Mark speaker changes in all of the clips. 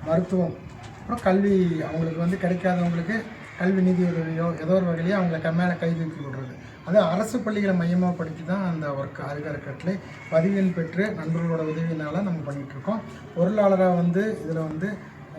Speaker 1: மருத்துவம், அப்புறம் கல்வி அவங்களுக்கு வந்து கிடைக்காதவங்களுக்கு கல்வி நிதி உதவியோ ஏதோ ஒரு வகையிலையோ அவங்களை மேலே கை தூக்கி விடுறது. அது அரசு பள்ளிகளை மையமாக படுத்தி தான் அந்த ஒர்க் அருகறக்கட்டளை பதிவெண் பெற்று நண்பர்களோட உதவியினால் நம்ம பண்ணிகிட்ருக்கோம். பொருளாளராக வந்து இதில் வந்து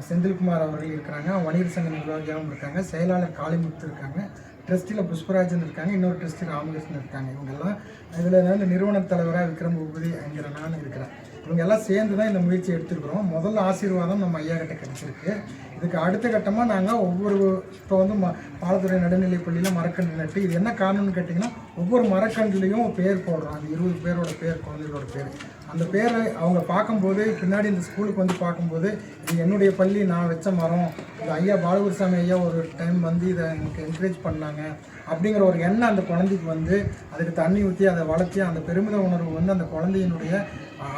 Speaker 1: செந்தில்குமார் அவர்கள் இருக்கிறாங்க, வணிகர் சங்க நிர்வாகியாகவும் இருக்காங்க, செயலாளர் காளிமுத்து இருக்காங்க, ட்ரஸ்டியில் புஷ்பராஜன் இருக்காங்க, இன்னொரு ட்ரஸ்டி ராமகிருஷ்ணன் இருக்காங்க. இவங்கெல்லாம் இதில் வந்து நிறுவன தலைவராக விக்ரம் பூபதி என்கிற நான் இருக்கிறேன். இவங்க எல்லாம் சேர்ந்து தான் இந்த முயற்சி எடுத்துருக்குறோம். முதல் ஆசீர்வாதம் நம்ம ஐயா கிட்ட கிடச்சிருக்கு. இதுக்கு அடுத்த கட்டமாக நாங்கள் ஒவ்வொரு இப்போ வந்து பாலத்துறை நடுநிலைப்பள்ளியில் மரக்கன்று நட்டு, இது என்ன காரணம்னு கேட்டிங்கன்னா ஒவ்வொரு மரக்கன்றுலேயும் பேர் போடுறோம். அது 20 பேரோட பேர், குழந்தைகளோட பேர். அந்த பேரை அவங்க பார்க்கும்போது பின்னாடி இந்த ஸ்கூலுக்கு வந்து பார்க்கும்போது இது என்னுடைய பள்ளி, நான் வச்ச மரம், இது ஐயா பாலகுருசாமி ஐயா ஒரு டைம் வந்து இதை எனக்கு என்கரேஜ் பண்ணாங்க அப்படிங்கிற ஒரு எண்ணம் அந்த குழந்தைக்கு வந்து அதுக்கு தண்ணி ஊற்றி அதை வளர்த்தி அந்த பெருமித உணர்வு வந்து அந்த குழந்தையினுடைய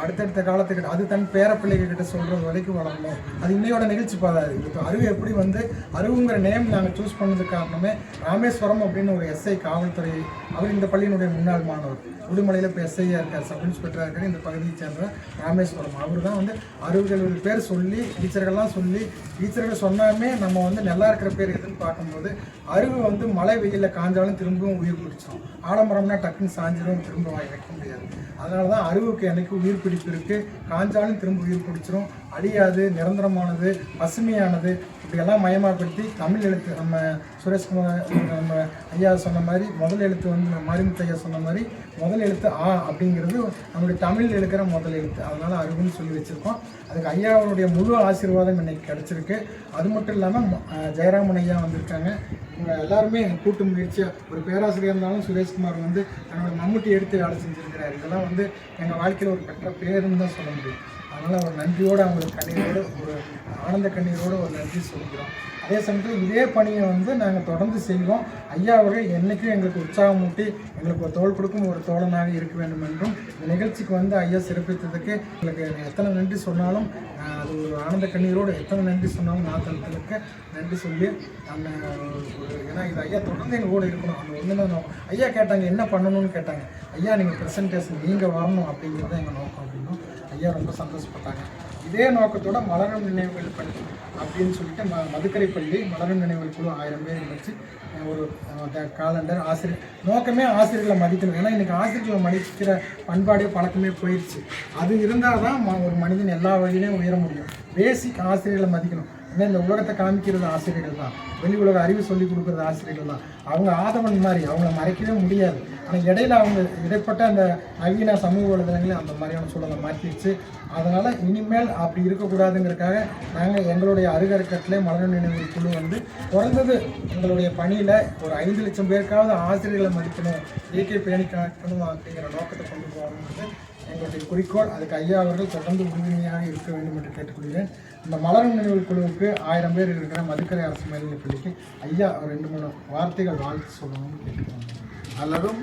Speaker 1: அடுத்தடுத்த காலத்துக்கிட்ட அது தன் பேரப்பிள்ளைகிட்ட சொல்கிறது வரைக்கும் வளரணும். அது இன்னையோட நிகழ்ச்சி பாதாது. இப்போ அருகு எப்படி வந்து அருகுங்கிற நேம் நாங்கள் சூஸ் பண்ணதுக்கு காரணமே ராமேஸ்வரம் அப்படின்னு ஒரு எஸ்ஐ காவல்துறை, அவர் இந்த பள்ளியினுடைய முன்னாள் மாணவர், உடுமலையில் இப்போ எஸ்ஐயாக இருக்கார், சப் இன்ஸ்பெக்டராக இருக்கார். இந்த பகுதியை சேர்ந்த ராமேஸ்வரம் அவர் தான் வந்து 60 பேர் சொல்லி டீச்சர்கள்லாம் சொல்லி டீச்சர்கள் சொன்னாமே நம்ம வந்து நல்லா இருக்கிற பேர் எதுன்னு பார்க்கும்போது அருகு வந்து மழை வெயிலில் காஞ்சாலும் திரும்பவும் உயிர் பிடிச்சிடும். ஆலமரம்னா டக்குன்னு சாஞ்சிடும், திரும்ப வைக்க முடியாது. அதனால தான் அருகுக்கு எனக்கு உயிர் பிடிப்பு இருக்குது. காஞ்சாலும் திரும்ப உயிர் பிடிச்சிடும், அழியாது, நிரந்தரமானது, பசுமையானது, இப்படியெல்லாம் மயமாகப்படுத்தி தமிழ் எழுத்து நம்ம சுரேஷ்குமார் நம்ம ஐயா சொன்ன மாதிரி முதல் எழுத்து வந்து மாரிமுத்து ஐயா சொன்ன மாதிரி முதல் எழுத்து ஆ அப்படிங்கிறது நம்மளுடைய தமிழ் எழுக்கிற முதல் எழுத்து. அதனால் அருகுன்னு சொல்லி வச்சுருக்கோம். அதுக்கு ஐயாவுடைய முழு ஆசீர்வாதம் இன்றைக்கி கிடச்சிருக்கு. அது மட்டும் இல்லாமல் ஜெயராமன் ஐயா வந்திருக்காங்க. இவங்க எல்லாருமே கூட்டு முயற்சியாக ஒரு பேராசிரியர் இருந்தாலும் சுரேஷ்குமார் வந்து தன்னோட மம்முட்டி எடுத்து வேலை செஞ்சுருக்கிறார். இதெல்லாம் வந்து எங்கள் வாழ்க்கையில் ஒரு பெற்ற பேருன்னு தான் சொல்ல முடியும். அதனால் ஒரு நன்றியோடு அவங்களுக்கு கண்ணீரோடு ஒரு ஆனந்த கண்ணீரோடு ஒரு நன்றி சொல்லிக்கிறோம். அதே சமயத்தில் இதே பணியை வந்து நாங்கள் தொடர்ந்து செய்வோம். ஐயா அவர்கள் என்றைக்கும் எங்களுக்கு உற்சாகம் ஊட்டி எங்களுக்கு ஒரு தோள் கொடுக்கும் ஒரு தோழனாக இருக்க வேண்டும் என்றும், இந்த நிகழ்ச்சிக்கு வந்து ஐயா சிறப்பித்ததுக்கு எங்களுக்கு எத்தனை நன்றி சொன்னாலும் அது ஒரு ஆனந்த கண்ணீரோடு எத்தனை நன்றி சொன்னாலும் நான் தளத்திற்கு நன்றி சொல்லி அந்த ஏன்னா இது ஐயா தொடர்ந்து எங்கள் கூட இருக்கணும். அந்த ஒன்று தான் நோக்கம். ஐயா கேட்டாங்க என்ன பண்ணணும்னு கேட்டாங்க. ஐயா நீங்கள் ப்ரெசன்டேஷன் நீங்கள் வரணும் அப்படிங்கிறது தான் எங்கள் நோக்கம் அப்படின்னும் ஐயா ரொம்ப சந்தோஷப்பட்டாங்க. இதே நோக்கத்தோட மலரும் நினைவுகள் பள்ளி அப்படின்னு சொல்லிட்டு மதுக்கரை பள்ளி மலரும் நினைவுகள் குழு 1000 பேர் வச்சு ஒரு காலண்டர் ஆசிரியர் நோக்கமே ஆசிரியர்களை மதிக்கணும். ஏன்னா இன்றைக்கி ஆசிரியர்களை மதிக்கிற பண்பாடே பழக்கமே போயிடுச்சு. அது இருந்தால் தான் ஒரு மனிதன் எல்லா வழியிலையும் உயர முடியும். பேசிக் ஆசிரியர்களை மதிக்கணும். ஏன்னா இந்த உலகத்தை காமிக்கிறது ஆசிரியர்கள் தான், வெளி உலக அறிவு சொல்லிக் கொடுக்குறது ஆசிரியர்கள் தான். அவங்க ஆதவன் மாதிரி அவங்கள மறைக்கவே முடியாது. ஆனால் இடையில அவங்க இடைப்பட்ட அந்த நவீன சமூக வலைதளங்களே அந்த மாதிரியான சூழலை மாற்றிடுச்சு. அதனால் இனிமேல் அப்படி இருக்கக்கூடாதுங்கிறதுக்காக நாங்கள் எங்களுடைய அருகறக்கட்டளை மலரும் நினைவுகள் குழு வந்து குறைந்தது எங்களுடைய பணியில் ஒரு 5 லட்சம் பேருக்காவது ஆசிரியர்களை மதிக்கணும், இயற்கை பேணி காக்கணும் அப்படிங்கிற நோக்கத்தை கொண்டு போகணுங்கிறது எங்களுடைய குறிக்கோள். அதுக்கு ஐயா அவர்கள் தொடர்ந்து உறுதுணையாக இருக்க வேண்டும் என்று கேட்டுக்கொள்கிறேன். இந்த மலரும் நினைவுகள் குழுவுக்கு 1000 பேர் இருக்கிற மதுக்கரை அரசு மேல்நிலைப் பள்ளிக்கு ஐயா 2-3 வார்த்தைகள் வாழ்த்து சொல்லணும்னு கேட்டுக்கோங்க. மலரும்